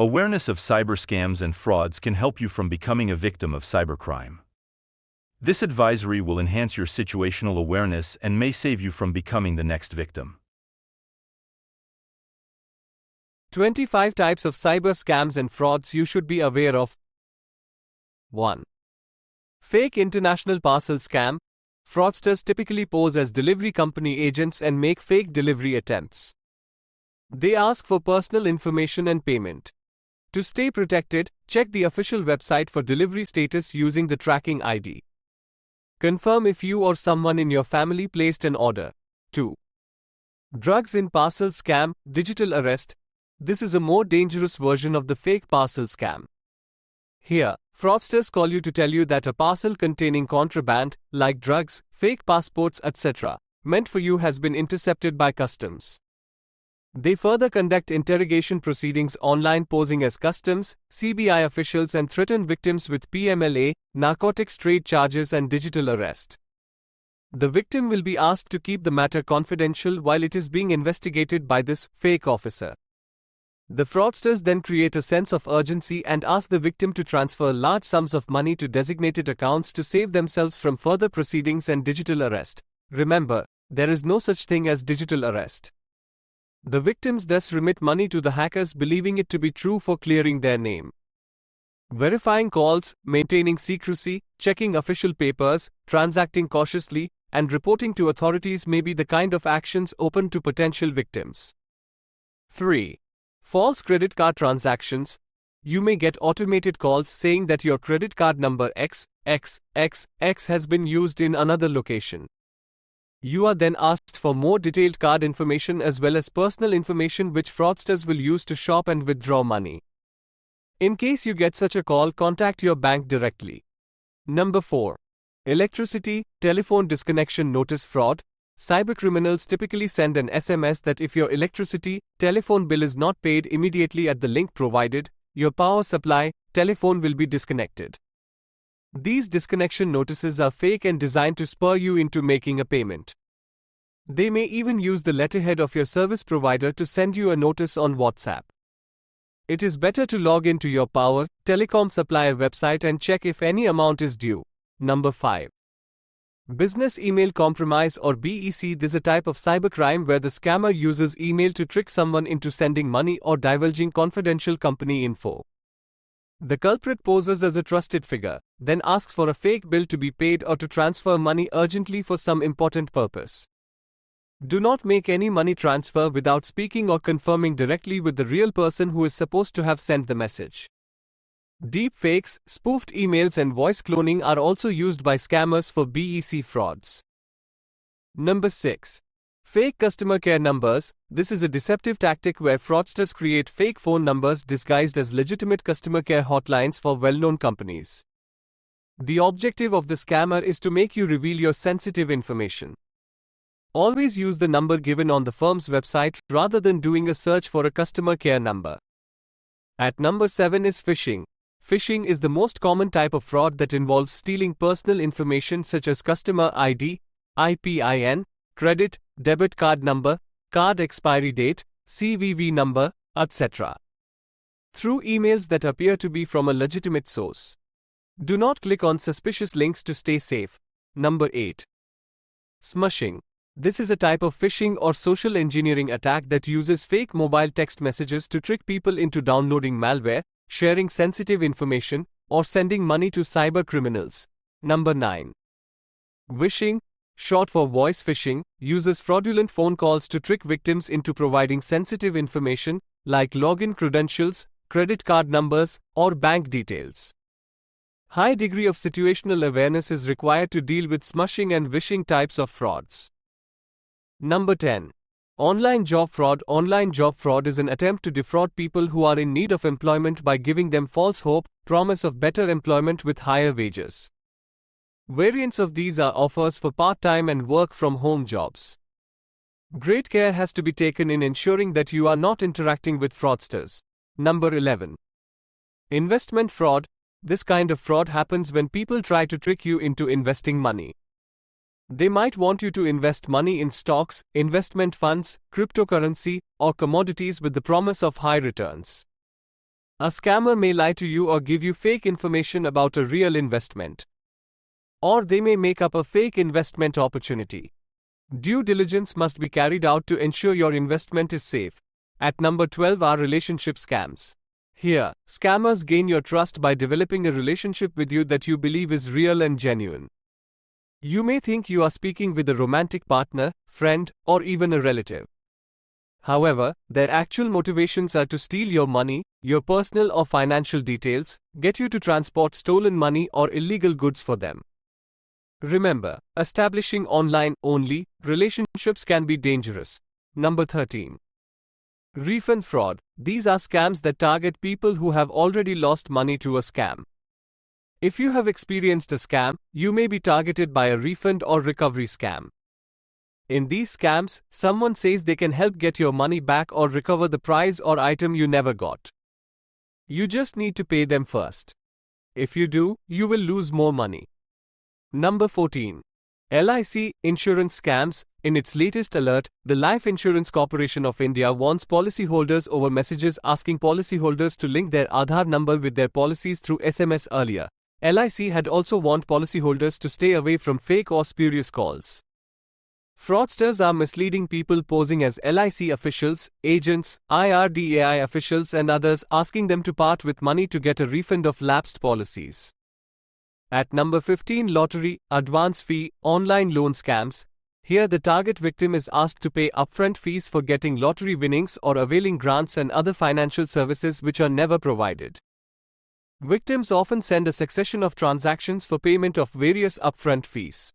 Awareness of cyber scams and frauds can help you from becoming a victim of cybercrime. This advisory will enhance your situational awareness and may save you from becoming the next victim. 25 types of cyber scams and frauds you should be aware of. 1. Fake international parcel scam. Fraudsters typically pose as delivery company agents and make fake delivery attempts. They ask for personal information and payment. To stay protected, check the official website for delivery status using the tracking ID. Confirm if you or someone in your family placed an order. 2. Drugs in parcel scam, digital arrest. This is a more dangerous version of the fake parcel scam. Here, fraudsters call you to tell you that a parcel containing contraband, like drugs, fake passports, etc., meant for you has been intercepted by customs. They further conduct interrogation proceedings online posing as customs, CBI officials and threaten victims with PMLA, narcotics trade charges and digital arrest. The victim will be asked to keep the matter confidential while it is being investigated by this fake officer. The fraudsters then create a sense of urgency and ask the victim to transfer large sums of money to designated accounts to save themselves from further proceedings and digital arrest. Remember, there is no such thing as digital arrest. The victims thus remit money to the hackers believing it to be true for clearing their name. Verifying calls, maintaining secrecy, checking official papers, transacting cautiously, and reporting to authorities may be the kind of actions open to potential victims. 3. False credit card transactions. You may get automated calls saying that your credit card number XXXX has been used in another location. You are then asked for more detailed card information as well as personal information which fraudsters will use to shop and withdraw money. In case you get such a call, contact your bank directly. Number 4. Electricity, telephone disconnection notice fraud. Cybercriminals typically send an SMS that if your electricity, telephone bill is not paid immediately at the link provided, your power supply, telephone will be disconnected. These disconnection notices are fake and designed to spur you into making a payment. They may even use the letterhead of your service provider to send you a notice on WhatsApp. It is better to log into your power, telecom supplier website and check if any amount is due. Number 5. Business email compromise or BEC. This is a type of cybercrime where the scammer uses email to trick someone into sending money or divulging confidential company info. The culprit poses as a trusted figure, then asks for a fake bill to be paid or to transfer money urgently for some important purpose. Do not make any money transfer without speaking or confirming directly with the real person who is supposed to have sent the message. Deep fakes, spoofed emails and voice cloning are also used by scammers for BEC frauds. Number 6. Fake customer care numbers. This is a deceptive tactic where fraudsters create fake phone numbers disguised as legitimate customer care hotlines for well-known companies. The objective of the scammer is to make you reveal your sensitive information. Always use the number given on the firm's website rather than doing a search for a customer care number. At number 7 is phishing. Phishing is the most common type of fraud that involves stealing personal information such as customer ID, IPIN, credit, debit card number, card expiry date, CVV number, etc. through emails that appear to be from a legitimate source. Do not click on suspicious links to stay safe. Number 8. Smishing. This is a type of phishing or social engineering attack that uses fake mobile text messages to trick people into downloading malware, sharing sensitive information, or sending money to cyber criminals. Number 9. Wishing, short for voice phishing, uses fraudulent phone calls to trick victims into providing sensitive information like login credentials, credit card numbers, or bank details. High degree of situational awareness is required to deal with smishing and wishing types of frauds. Number 10. Online job fraud. Online job fraud is an attempt to defraud people who are in need of employment by giving them false hope, promise of better employment with higher wages. Variants of these are offers for part-time and work-from-home jobs. Great care has to be taken in ensuring that you are not interacting with fraudsters. Number 11. Investment fraud. This kind of fraud happens when people try to trick you into investing money. They might want you to invest money in stocks, investment funds, cryptocurrency, or commodities with the promise of high returns. A scammer may lie to you or give you fake information about a real investment. Or they may make up a fake investment opportunity. Due diligence must be carried out to ensure your investment is safe. At number 12 are relationship scams. Here, scammers gain your trust by developing a relationship with you that you believe is real and genuine. You may think you are speaking with a romantic partner, friend, or even a relative. However, their actual motivations are to steal your money, your personal or financial details, get you to transport stolen money or illegal goods for them. Remember, establishing online-only relationships can be dangerous. Number 13. Refund fraud. These are scams that target people who have already lost money to a scam. If you have experienced a scam, you may be targeted by a refund or recovery scam. In these scams, someone says they can help get your money back or recover the prize or item you never got. You just need to pay them first. If you do, you will lose more money. Number 14. LIC insurance scams. In its latest alert, the Life Insurance Corporation of India warns policyholders over messages asking policyholders to link their Aadhaar number with their policies through SMS earlier. LIC had also warned policyholders to stay away from fake or spurious calls. Fraudsters are misleading people posing as LIC officials, agents, IRDAI officials and others, asking them to part with money to get a refund of lapsed policies. At number 15, lottery, advance fee, online loan scams. Here the target victim is asked to pay upfront fees for getting lottery winnings or availing grants and other financial services which are never provided. Victims often send a succession of transactions for payment of various upfront fees.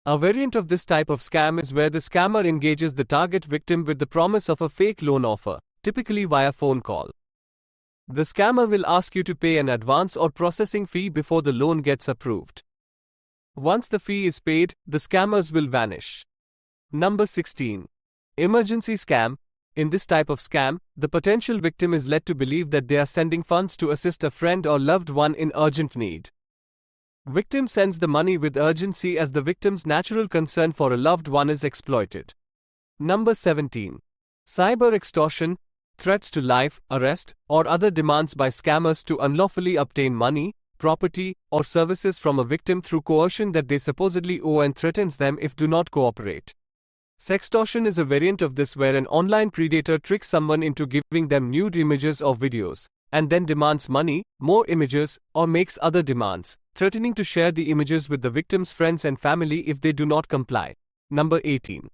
A variant of this type of scam is where the scammer engages the target victim with the promise of a fake loan offer, typically via phone call. The scammer will ask you to pay an advance or processing fee before the loan gets approved. Once the fee is paid, the scammers will vanish. Number 16. Emergency scam. In this type of scam, the potential victim is led to believe that they are sending funds to assist a friend or loved one in urgent need. Victim sends the money with urgency as the victim's natural concern for a loved one is exploited. Number 17. Cyber extortion. Threats to life, arrest, or other demands by scammers to unlawfully obtain money, property, or services from a victim through coercion that they supposedly owe and threatens them if do not cooperate. Sextortion is a variant of this where an online predator tricks someone into giving them nude images or videos, and then demands money, more images, or makes other demands, threatening to share the images with the victim's friends and family if they do not comply. Number 18.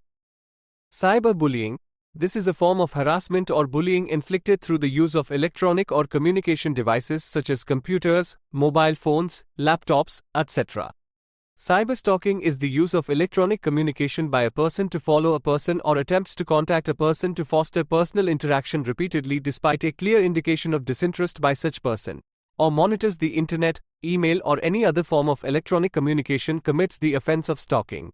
Cyberbullying. This is a form of harassment or bullying inflicted through the use of electronic or communication devices such as computers, mobile phones, laptops, etc. Cyberstalking is the use of electronic communication by a person to follow a person or attempts to contact a person to foster personal interaction repeatedly despite a clear indication of disinterest by such person, or monitors the internet, email or any other form of electronic communication commits the offense of stalking.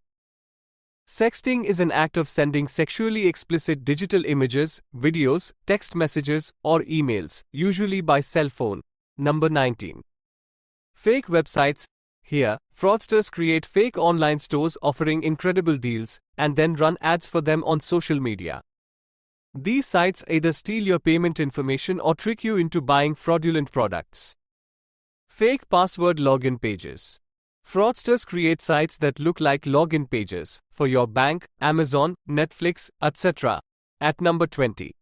Sexting is an act of sending sexually explicit digital images, videos, text messages, or emails, usually by cell phone. Number 19. Fake websites. Here, fraudsters create fake online stores offering incredible deals, and then run ads for them on social media. These sites either steal your payment information or trick you into buying fraudulent products. Fake password login pages. Fraudsters create sites that look like login pages for your bank, Amazon, Netflix, etc. At number 20.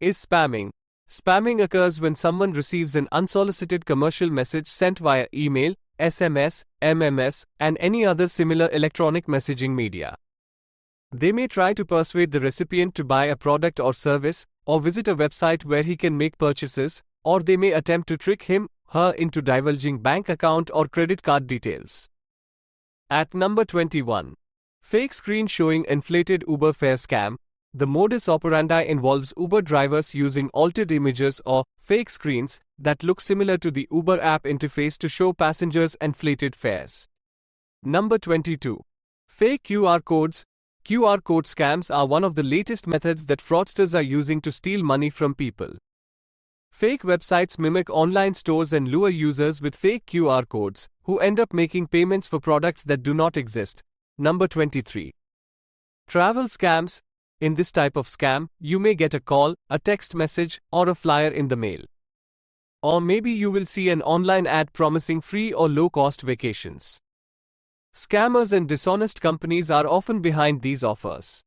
Is spamming. Spamming occurs when someone receives an unsolicited commercial message sent via email, SMS, MMS, and any other similar electronic messaging media. They may try to persuade the recipient to buy a product or service, or visit a website where he can make purchases, or they may attempt to trick him, her into divulging bank account or credit card details. At number 21. Fake screen showing inflated Uber fare scam. The modus operandi involves Uber drivers using altered images or fake screens that look similar to the Uber app interface to show passengers inflated fares. Number 22. Fake QR codes. QR code scams are one of the latest methods that fraudsters are using to steal money from people. Fake websites mimic online stores and lure users with fake QR codes, who end up making payments for products that do not exist. Number 23. Travel scams. In this type of scam, you may get a call, a text message, or a flyer in the mail. Or maybe you will see an online ad promising free or low-cost vacations. Scammers and dishonest companies are often behind these offers.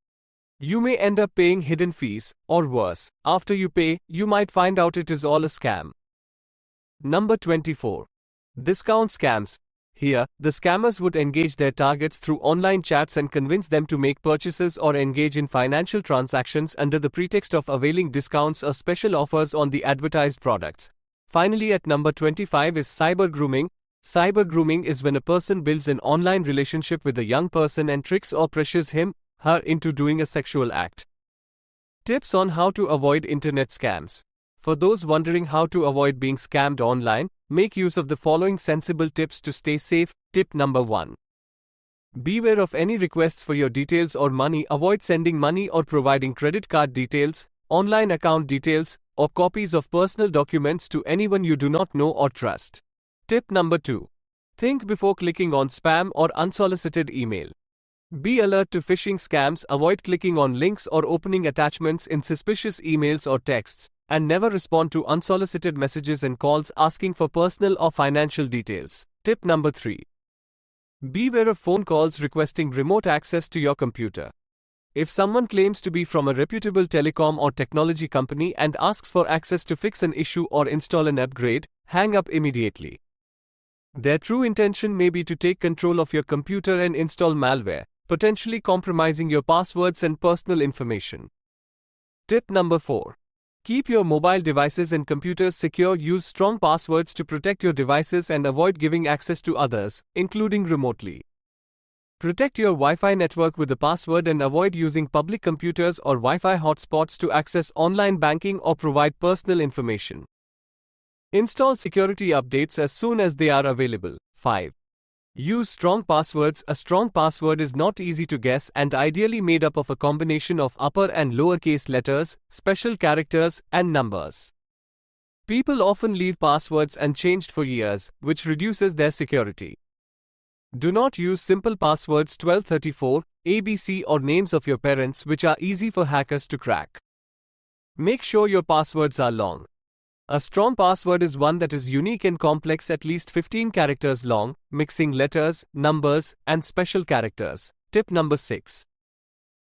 You may end up paying hidden fees, or worse, after you pay, you might find out it is all a scam. Number 24. Discount scams. Here, the scammers would engage their targets through online chats and convince them to make purchases or engage in financial transactions under the pretext of availing discounts or special offers on the advertised products. Finally, at number 25 is cyber grooming. Cyber grooming is when a person builds an online relationship with a young person and tricks or pressures him/her into doing a sexual act. Tips on how to avoid internet scams. For those wondering how to avoid being scammed online, make use of the following sensible tips to stay safe. Tip number 1. Beware of any requests for your details or money. Avoid sending money or providing credit card details, online account details, or copies of personal documents to anyone you do not know or trust. Tip number 2. Think before clicking on spam or unsolicited email. Be alert to phishing scams. Avoid clicking on links or opening attachments in suspicious emails or texts, and never respond to unsolicited messages and calls asking for personal or financial details. Tip number 3. Beware of phone calls requesting remote access to your computer. If someone claims to be from a reputable telecom or technology company and asks for access to fix an issue or install an upgrade, hang up immediately. Their true intention may be to take control of your computer and install malware, potentially compromising your passwords and personal information. Tip number 4. Keep your mobile devices and computers secure. Use strong passwords to protect your devices and avoid giving access to others, including remotely. Protect your Wi-Fi network with a password and avoid using public computers or Wi-Fi hotspots to access online banking or provide personal information. Install security updates as soon as they are available. 5. Use strong passwords. A strong password is not easy to guess and ideally made up of a combination of upper and lowercase letters, special characters, and numbers. People often leave passwords unchanged for years, which reduces their security. Do not use simple passwords 1234, ABC or names of your parents which are easy for hackers to crack. Make sure your passwords are long. A strong password is one that is unique and complex, at least 15 characters long, mixing letters, numbers, and special characters. Tip number 6.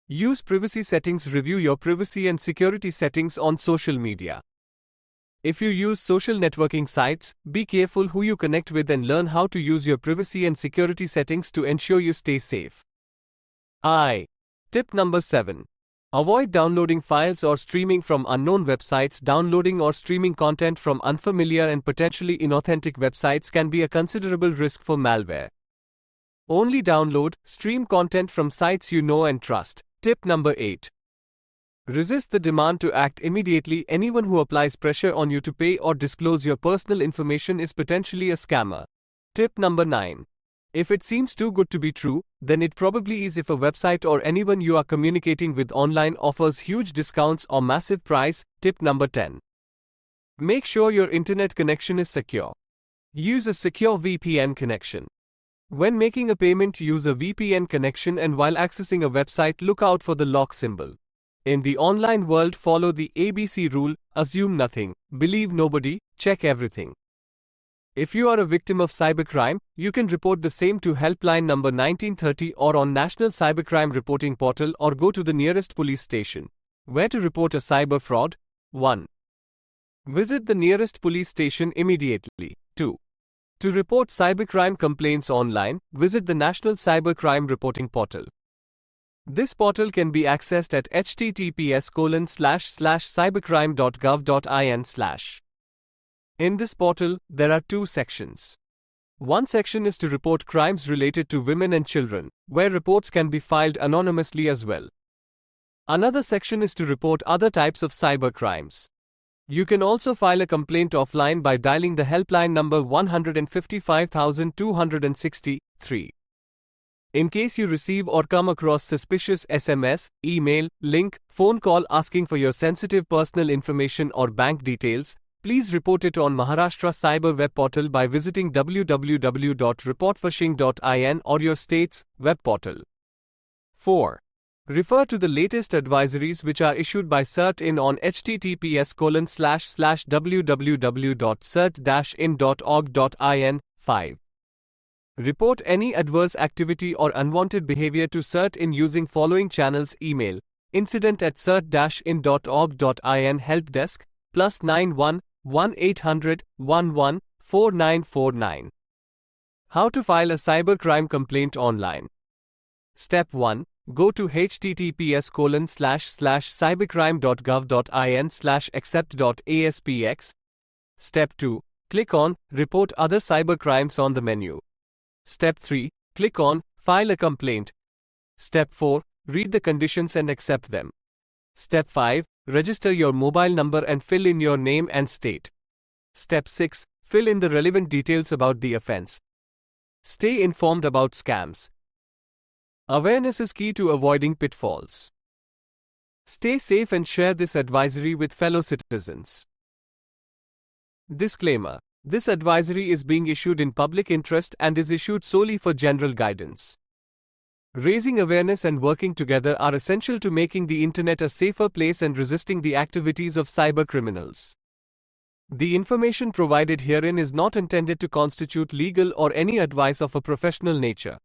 Use privacy settings. Review your privacy and security settings on social media. If you use social networking sites, be careful who you connect with and learn how to use your privacy and security settings to ensure you stay safe. Tip number 7. Avoid downloading files or streaming from unknown websites. Downloading or streaming content from unfamiliar and potentially inauthentic websites can be a considerable risk for malware. Only download, stream content from sites you know and trust. Tip number 8. Resist the demand to act immediately. Anyone who applies pressure on you to pay or disclose your personal information is potentially a scammer. Tip number 9. If it seems too good to be true, then it probably is. If a website or anyone you are communicating with online offers huge discounts or massive price. Tip number 10. Make sure your internet connection is secure. Use a secure VPN connection. When making a payment, use a VPN connection, and while accessing a website, look out for the lock symbol. In the online world, follow the ABC rule: assume nothing, believe nobody, check everything. If you are a victim of cybercrime, you can report the same to helpline number 1930 or on National Cybercrime Reporting Portal, or go to the nearest police station. Where to report a cyber fraud? 1. Visit the nearest police station immediately. 2. To report cybercrime complaints online, visit the National Cybercrime Reporting Portal. This portal can be accessed at https://cybercrime.gov.in/. In this portal, there are 2 sections. One section is to report crimes related to women and children, where reports can be filed anonymously as well. Another section is to report other types of cyber crimes. You can also file a complaint offline by dialing the helpline number 155263. In case you receive or come across suspicious SMS, email, link, phone call asking for your sensitive personal information or bank details, please report it on Maharashtra Cyber Web Portal by visiting www.reportphishing.in or your state's web portal. 4. Refer to the latest advisories which are issued by CERT-IN on https://www.cert-in.org.in. 5. Report any adverse activity or unwanted behavior to CERT-IN using following channels: email, incident@cert-in.org.in, help desk, +91 1800 11 4949. How to file a cybercrime complaint online. Step 1. Go to https://cybercrime.gov.in/accept.aspx. Step 2. Click on Report Other Cybercrimes on the menu. Step 3. Click on File a Complaint. Step 4. Read the conditions and accept them. Step 5. Register your mobile number and fill in your name and state. Step 6. Fill in the relevant details about the offense. Stay informed about scams. Awareness is key to avoiding pitfalls. Stay safe and share this advisory with fellow citizens. Disclaimer: this advisory is being issued in public interest and is issued solely for general guidance. Raising awareness and working together are essential to making the internet a safer place and resisting the activities of cyber criminals. The information provided herein is not intended to constitute legal or any advice of a professional nature.